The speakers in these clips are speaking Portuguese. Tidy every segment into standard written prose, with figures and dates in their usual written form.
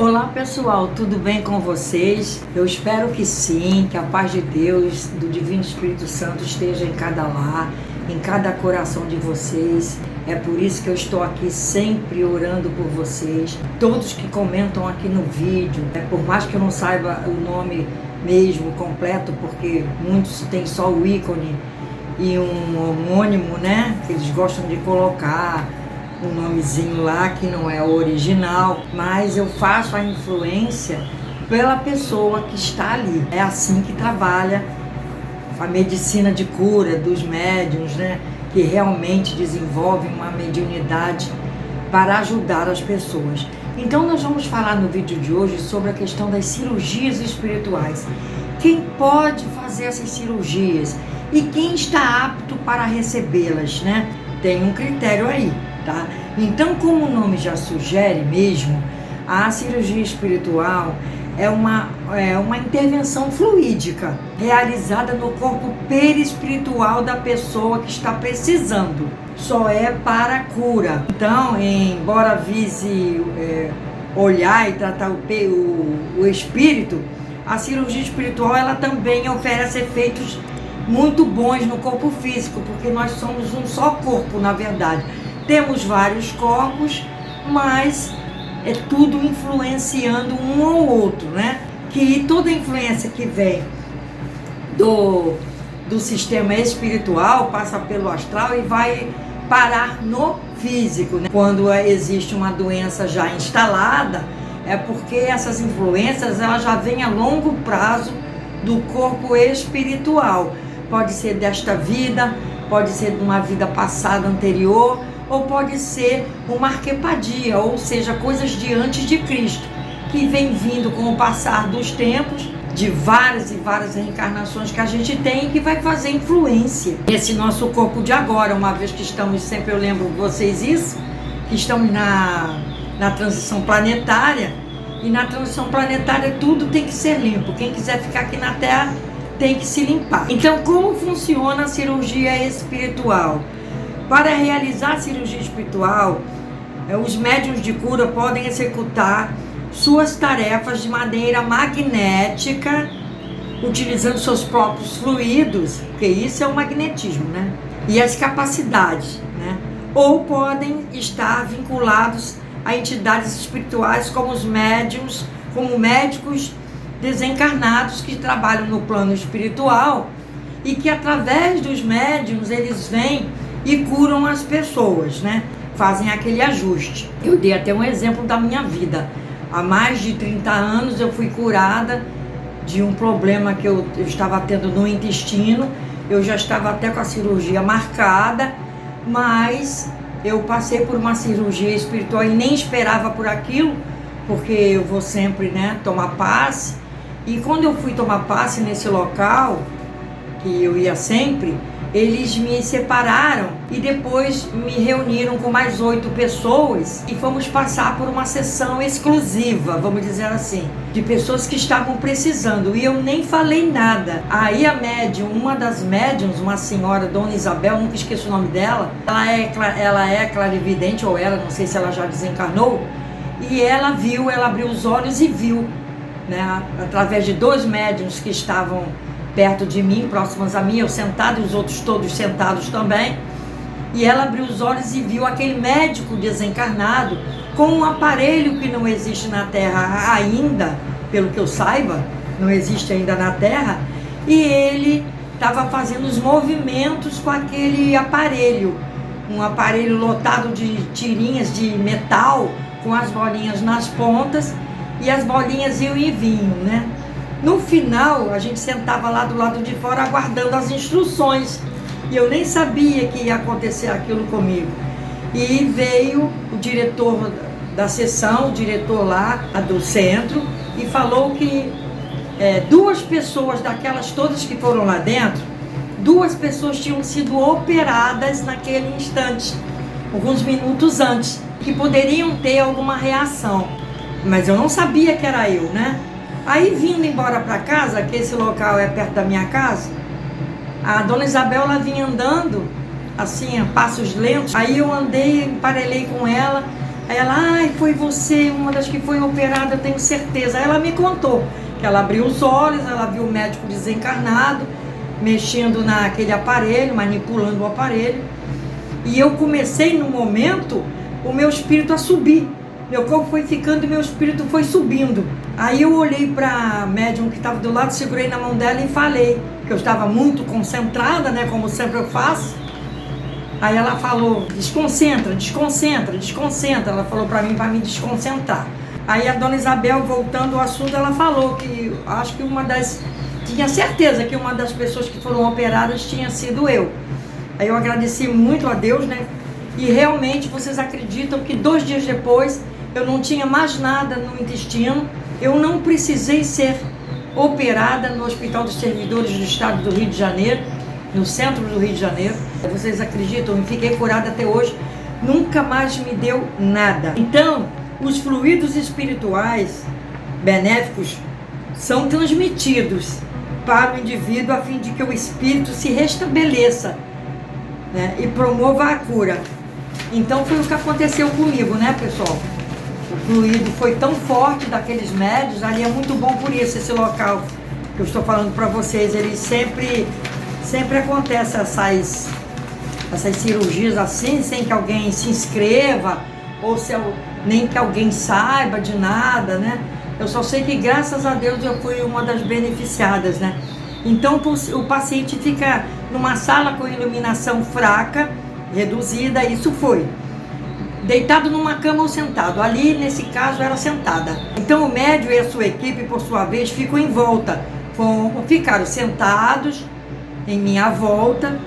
Olá pessoal, tudo bem com vocês? Eu espero que sim, que a paz de Deus, do Divino Espírito Santo esteja em cada lar, em cada coração de vocês. É por isso que eu estou aqui sempre orando por vocês. Todos que comentam aqui no vídeo, por mais que eu não saiba o nome mesmo completo, porque muitos têm só o ícone e um homônimo, né? Que eles gostam de colocar um nomezinho lá que não é o original, mas eu faço a influência pela pessoa que está ali. É assim que trabalha a medicina de cura dos médiuns, né? Que realmente desenvolvem uma mediunidade para ajudar as pessoas. Então nós vamos falar no vídeo de hoje sobre a questão das cirurgias espirituais. Quem pode fazer essas cirurgias e quem está apto para recebê-las, né? Tem um critério aí. Tá? Então, como o nome já sugere mesmo, a cirurgia espiritual é uma intervenção fluídica realizada no corpo perispiritual da pessoa que está precisando. Só é para cura. Então, embora vise olhar e tratar o espírito, a cirurgia espiritual ela também oferece efeitos muito bons no corpo físico, porque nós somos um só corpo, na verdade. Temos vários corpos, mas é tudo influenciando um ao outro, né? Que toda influência que vem do sistema espiritual passa pelo astral e vai parar no físico, né? Quando existe uma doença já instalada, é porque essas influências elas já vêm a longo prazo do corpo espiritual. Pode ser desta vida, pode ser de uma vida passada anterior, ou pode ser uma arquepadia, ou seja, coisas de antes de Cristo, que vem vindo com o passar dos tempos, de várias e várias reencarnações que a gente tem e que vai fazer influência nesse nosso corpo de agora, uma vez que estamos, sempre eu lembro vocês isso, que estamos na transição planetária, e na transição planetária tudo tem que ser limpo. Quem quiser ficar aqui na Terra tem que se limpar. Então, como funciona a cirurgia espiritual? Para realizar a cirurgia espiritual, os médiuns de cura podem executar suas tarefas de maneira magnética, utilizando seus próprios fluidos, porque isso é o magnetismo, né? E as capacidades, né? Ou podem estar vinculados a entidades espirituais como os médiuns, como médicos desencarnados que trabalham no plano espiritual e que através dos médiuns eles vêm e curam as pessoas, né? Fazem aquele ajuste. Eu dei até um exemplo da minha vida. Há mais de 30 anos eu fui curada de um problema que eu estava tendo no intestino. Eu já estava até com a cirurgia marcada, mas eu passei por uma cirurgia espiritual e nem esperava por aquilo, porque eu vou sempre, né, tomar passe. E quando eu fui tomar passe nesse local, que eu ia sempre, eles me separaram e depois me reuniram com mais 8 pessoas e fomos passar por uma sessão exclusiva, vamos dizer assim, de pessoas que estavam precisando, e eu nem falei nada. Aí a médium, uma das médiums, uma senhora, Dona Isabel, nunca esqueço o nome dela, ela é clarividente, ou ela, não sei se ela já desencarnou, e ela abriu os olhos e viu, né, através de 2 médiums que estavam perto de mim, próximas a mim, eu sentado e os outros todos sentados também, e ela abriu os olhos e viu aquele médico desencarnado com um aparelho que não existe na Terra ainda, pelo que eu saiba, não existe ainda na Terra, e ele estava fazendo os movimentos com aquele aparelho, um aparelho lotado de tirinhas de metal, com as bolinhas nas pontas, e as bolinhas iam e vinham, né? No final, a gente sentava lá do lado de fora aguardando as instruções. E eu nem sabia que ia acontecer aquilo comigo. E veio o diretor da sessão, o diretor lá do centro, e falou que 2 pessoas daquelas todas que foram lá dentro, 2 pessoas tinham sido operadas naquele instante, alguns minutos antes, que poderiam ter alguma reação. Mas eu não sabia que era eu, né? Aí, vindo embora para casa, que esse local é perto da minha casa, a Dona Isabel, ela vinha andando, assim, a passos lentos. Aí eu andei, emparelhei com ela, Aí ela, ai, foi você, uma das que foi operada, eu tenho certeza. Aí ela me contou que ela abriu os olhos, ela viu o médico desencarnado, mexendo naquele aparelho, manipulando o aparelho. E eu comecei, no momento, o meu espírito a subir. Meu corpo foi ficando e meu espírito foi subindo. Aí eu olhei para a médium que estava do lado, segurei na mão dela e falei, que eu estava muito concentrada, né, como sempre eu faço. Aí ela falou, desconcentra, desconcentra, desconcentra. Ela falou para mim me desconcentrar. Aí a dona Isabel, voltando ao assunto, ela falou que acho que tinha certeza que uma das pessoas que foram operadas tinha sido eu. Aí eu agradeci muito a Deus, né? E realmente vocês acreditam que 2 dias depois eu não tinha mais nada no intestino, eu não precisei ser operada no Hospital dos Servidores do Estado do Rio de Janeiro, no centro do Rio de Janeiro. Vocês acreditam? Eu fiquei curada até hoje, nunca mais me deu nada. Então, os fluidos espirituais benéficos são transmitidos para o indivíduo a fim de que o espírito se restabeleça, né, e promova a cura. Então foi o que aconteceu comigo, né, pessoal? O fluido foi tão forte daqueles médios, ali é muito bom por isso, esse local que eu estou falando para vocês, ele sempre acontece essas cirurgias assim, sem que alguém se inscreva, ou nem que alguém saiba de nada, né? Eu só sei que, graças a Deus, eu fui uma das beneficiadas, né? Então, o paciente fica numa sala com iluminação fraca, reduzida, isso foi. Deitado numa cama ou sentado. Ali, nesse caso, era sentada. Então, o médium e a sua equipe, por sua vez, ficam em volta. Ficaram sentados em minha volta,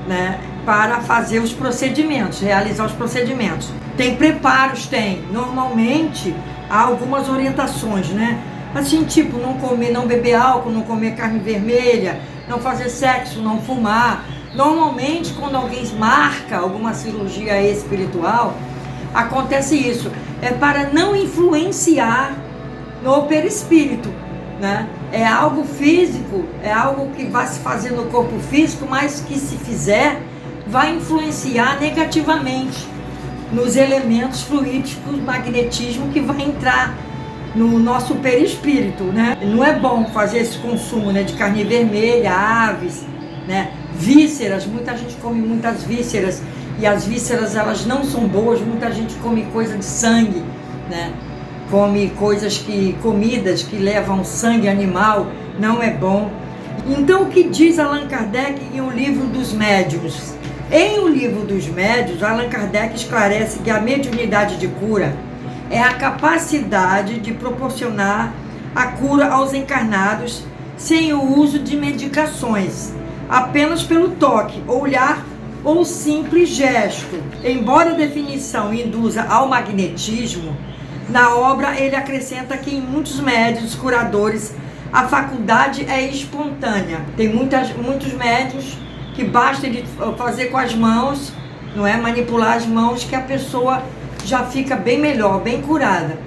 né, para fazer os procedimentos, realizar os procedimentos. Tem preparos, tem. Normalmente, há algumas orientações, né? Assim, tipo, não comer, não beber álcool, não comer carne vermelha, não fazer sexo, não fumar. Normalmente, quando alguém marca alguma cirurgia espiritual, acontece isso. É para não influenciar no perispírito, né? É algo físico, é algo que vai se fazer no corpo físico, mas que, se fizer, vai influenciar negativamente nos elementos fluídicos, magnetismo que vai entrar no nosso perispírito, né? Não é bom fazer esse consumo, né, de carne vermelha, aves, né, vísceras. Muita gente come muitas vísceras e as vísceras, elas não são boas. Muita gente come coisa de sangue, né? Come comidas que levam sangue animal, não é bom. Então, o que diz Allan Kardec em O Livro dos Médiuns? Em O Livro dos Médiuns, Allan Kardec esclarece que a mediunidade de cura é a capacidade de proporcionar a cura aos encarnados sem o uso de medicações, apenas pelo toque, olhar ou simples gesto. Embora a definição induza ao magnetismo, na obra ele acrescenta que em muitos médiuns curadores a faculdade é espontânea. Tem muitos médiuns que basta ele fazer com as mãos, não é, manipular as mãos, que a pessoa já fica bem melhor, bem curada.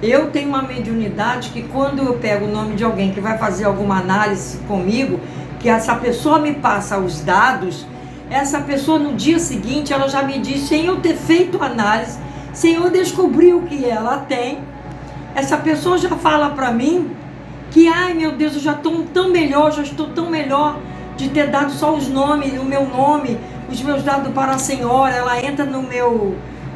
Eu tenho uma mediunidade que, quando eu pego o nome de alguém que vai fazer alguma análise comigo, que essa pessoa me passa os dados, essa pessoa no dia seguinte ela já me diz, sem eu ter feito análise, sem eu descobrir o que ela tem, essa pessoa já fala para mim que, ai meu Deus, eu já estou tão melhor, já estou tão melhor de ter dado só os nomes, o meu nome, os meus dados para a senhora. Ela entra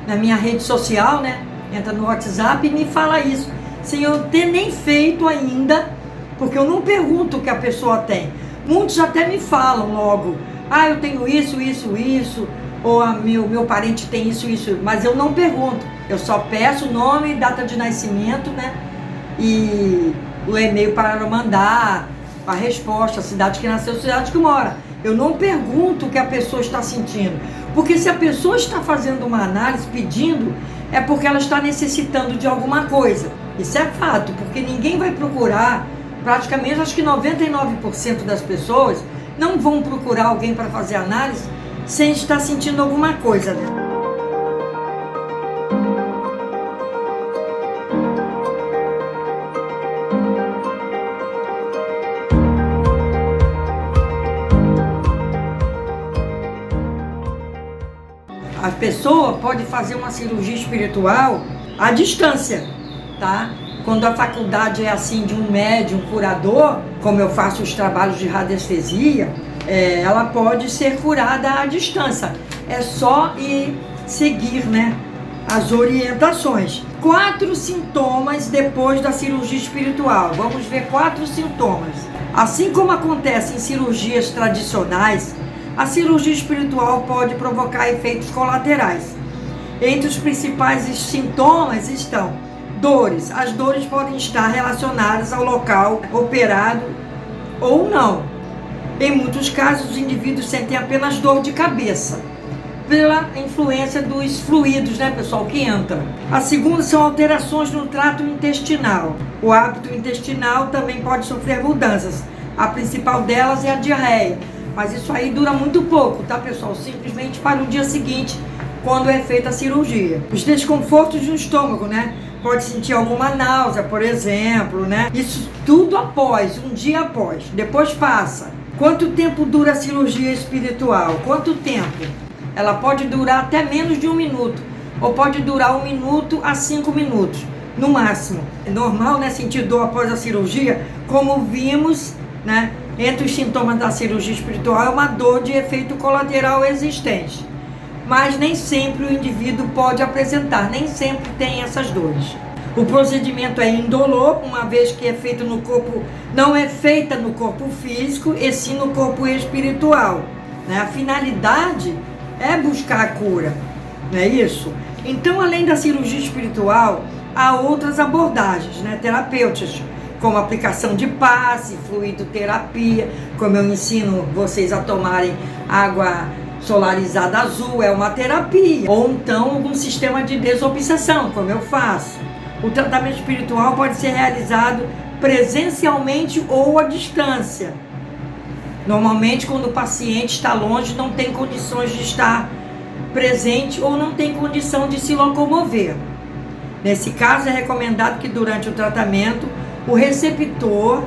na minha rede social, né? Entra no WhatsApp e me fala isso, sem eu ter nem feito ainda, porque eu não pergunto o que a pessoa tem. Muitos até me falam logo, ah, eu tenho isso, ou meu parente tem isso, mas eu não pergunto. Eu só peço nome, data de nascimento, né? E o e-mail para mandar a resposta, a cidade que nasceu, a cidade que mora. Eu não pergunto o que a pessoa está sentindo, porque se a pessoa está fazendo uma análise, pedindo, é porque ela está necessitando de alguma coisa. Isso é fato, porque ninguém vai procurar, praticamente acho que 99% das pessoas não vão procurar alguém para fazer análise sem estar sentindo alguma coisa, né? As pessoa pode fazer uma cirurgia espiritual à distância, tá? Quando a faculdade é assim de um médium curador, como eu faço os trabalhos de radiestesia, ela pode ser curada à distância. É só ir seguir, né, as orientações. 4 sintomas depois da cirurgia espiritual. Vamos ver 4 sintomas. Assim como acontece em cirurgias tradicionais, a cirurgia espiritual pode provocar efeitos colaterais. Entre os principais sintomas estão dores. As dores podem estar relacionadas ao local operado ou não. Em muitos casos, os indivíduos sentem apenas dor de cabeça, pela influência dos fluidos, né, pessoal, que entra. A segunda são alterações no trato intestinal. O hábito intestinal também pode sofrer mudanças. A principal delas é a diarreia, mas isso aí dura muito pouco, tá, pessoal? Simplesmente para o dia seguinte, quando é feita a cirurgia. Os desconfortos no estômago, né? Pode sentir alguma náusea, por exemplo, né? Isso tudo após, um dia após. Depois passa. Quanto tempo dura a cirurgia espiritual? Quanto tempo? Ela pode durar até menos de 1 minuto, ou pode durar 1 minuto a 5 minutos, no máximo. É normal, né, sentir dor após a cirurgia, como vimos, né, entre os sintomas da cirurgia espiritual, é uma dor de efeito colateral existente. Mas nem sempre o indivíduo pode apresentar, nem sempre tem essas dores. O procedimento é indolor, uma vez que é feito no corpo, não é feita no corpo físico, e sim no corpo espiritual, né? A finalidade é buscar a cura, não é isso? Então, além da cirurgia espiritual, há outras abordagens, né, terapêuticas, como aplicação de passe, fluidoterapia, como eu ensino vocês a tomarem água solarizada azul, é uma terapia. Ou então algum sistema de desobsessão, como eu faço. O tratamento espiritual pode ser realizado presencialmente ou à distância. Normalmente, quando o paciente está longe, não tem condições de estar presente ou não tem condição de se locomover. Nesse caso, é recomendado que durante o tratamento, o receptor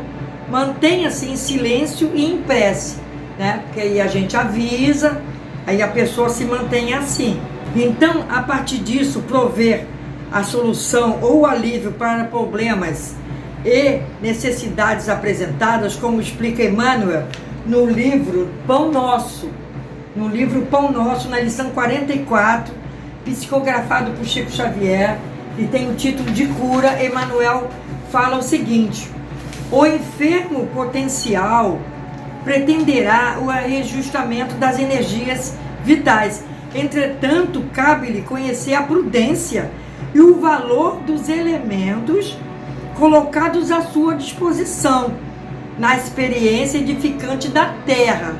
mantenha-se em silêncio e em prece, né? Porque aí a gente avisa, aí a pessoa se mantém assim. Então, a partir disso, prover a solução ou alívio para problemas e necessidades apresentadas, como explica Emmanuel no livro Pão Nosso, na lição 44, psicografado por Chico Xavier, e tem o título de cura. Emmanuel fala o seguinte: o enfermo potencial pretenderá o reajustamento das energias vitais. Entretanto, cabe-lhe conhecer a prudência e o valor dos elementos colocados à sua disposição na experiência edificante da terra.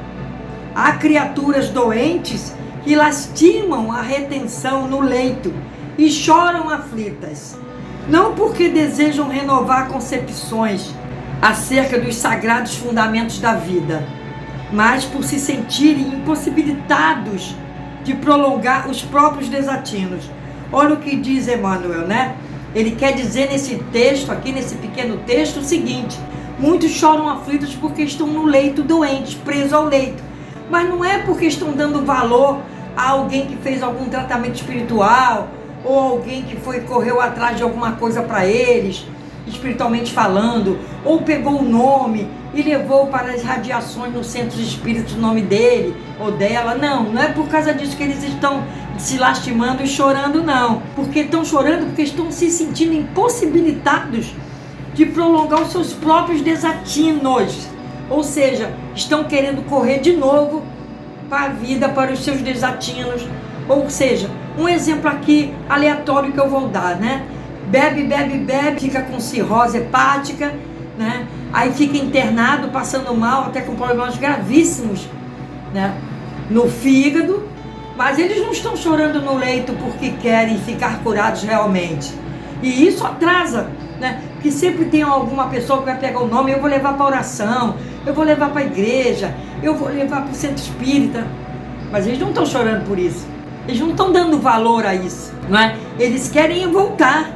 Há criaturas doentes que lastimam a retenção no leito e choram aflitas, não porque desejam renovar concepções acerca dos sagrados fundamentos da vida, mas por se sentirem impossibilitados de prolongar os próprios desatinos. Olha o que diz Emmanuel, né? Ele quer dizer nesse texto, aqui nesse pequeno texto, o seguinte: muitos choram aflitos porque estão no leito doentes, presos ao leito. Mas não é porque estão dando valor a alguém que fez algum tratamento espiritual, ou alguém que correu atrás de alguma coisa para eles, espiritualmente falando, ou pegou o nome e levou para as radiações no centro espírita o nome dele ou dela. Não é por causa disso que eles estão se lastimando e chorando, não. Porque estão chorando porque estão se sentindo impossibilitados de prolongar os seus próprios desatinos. Ou seja, estão querendo correr de novo para a vida, para os seus desatinos. Ou seja, um exemplo aqui aleatório que eu vou dar, né? Bebe, fica com cirrose hepática, né? Aí fica internado, passando mal, até com problemas gravíssimos, né, no fígado. Mas eles não estão chorando no leito porque querem ficar curados realmente. E isso atrasa, né? Porque sempre tem alguma pessoa que vai pegar o nome: eu vou levar para a oração, eu vou levar para a igreja, eu vou levar para o centro espírita. Mas eles não estão chorando por isso. Eles não estão dando valor a isso, não é? Eles querem voltar.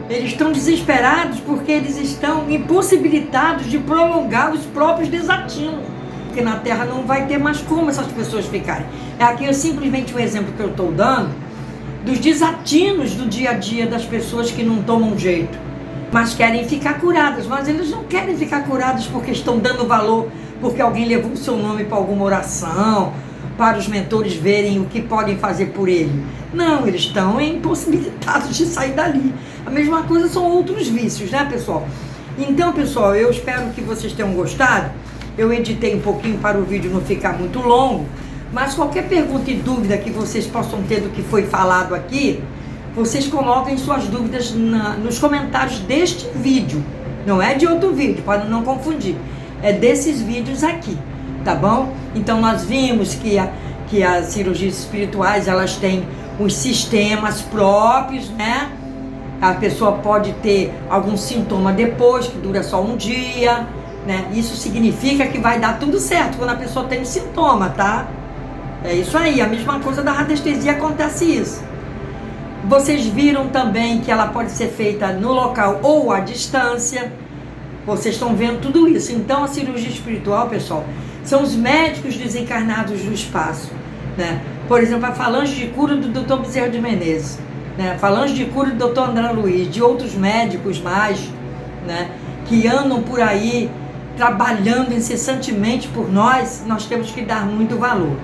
Eles estão desesperados porque eles estão impossibilitados de prolongar os próprios desatinos. porque na Terra não vai ter mais como essas pessoas ficarem. Aqui é simplesmente um exemplo que eu estou dando dos desatinos do dia a dia das pessoas que não tomam jeito, mas querem ficar curadas. Mas eles não querem ficar curados porque estão dando valor, porque alguém levou o seu nome para alguma oração, para os mentores verem o que podem fazer por ele. Não, eles estão impossibilitados de sair dali. A mesma coisa são outros vícios, né, pessoal? Então, pessoal, eu espero que vocês tenham gostado. Eu editei um pouquinho para o vídeo não ficar muito longo, mas qualquer pergunta e dúvida que vocês possam ter do que foi falado aqui, vocês coloquem suas dúvidas nos comentários deste vídeo. Não é de outro vídeo, para não confundir. É desses vídeos aqui, tá bom? Então nós vimos que as cirurgias espirituais, elas têm os sistemas próprios, né? A pessoa pode ter algum sintoma depois, que dura só um dia, né? Isso significa que vai dar tudo certo quando a pessoa tem sintoma, tá? É isso aí, a mesma coisa da radiestesia, acontece isso. Vocês viram também que ela pode ser feita no local ou à distância. Vocês estão vendo tudo isso. Então a cirurgia espiritual, pessoal, são os médicos desencarnados do espaço, né? Por exemplo, a falange de cura do Dr. Bezerra de Menezes, né? A falange de cura do Dr. André Luiz, de outros médicos mais, né? Que andam por aí trabalhando incessantemente por nós. Nós temos que dar muito valor.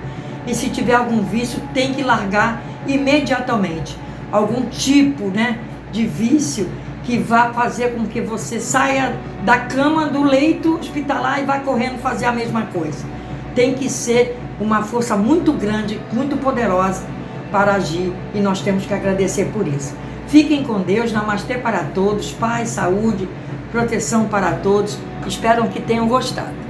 E se tiver algum vício, tem que largar imediatamente. Algum tipo, né, de vício que vá fazer com que você saia da cama, do leito hospitalar e vá correndo fazer a mesma coisa. Tem que ser uma força muito grande, muito poderosa para agir, e nós temos que agradecer por isso. Fiquem com Deus, namastê para todos, paz, saúde, proteção para todos. Espero que tenham gostado.